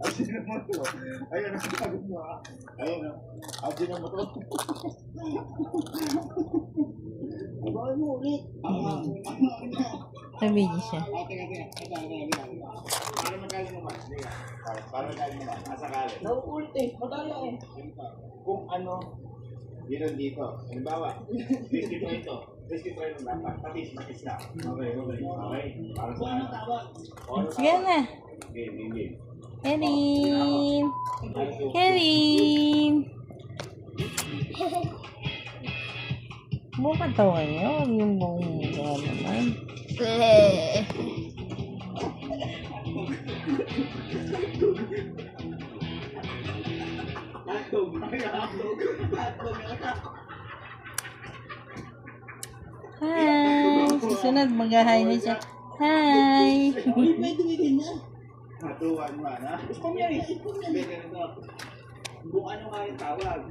Asin mo to. Ayan ang sagot mo ha. Ayan o. Asin mo to. Abay mo ulit. Nabili siya. Teka. Para magaling naman. Para magaling naman. Asakali. Nauulit eh. Madala eh. Kung ano, dito. Halimbawa, biscuit mo ito. Biscuit mo ito dapat. Patis na. Okay. Para sa ano? Sige na. Game. Kevin! Kevin! Buong katawan niya. Huwag yung buong mukha naman. Hi! Susunod, mag-hi na siya. Hi! May tumigil na. Matuwan mo, ha? Gusto niya eh. Kung ano nga yung tawag.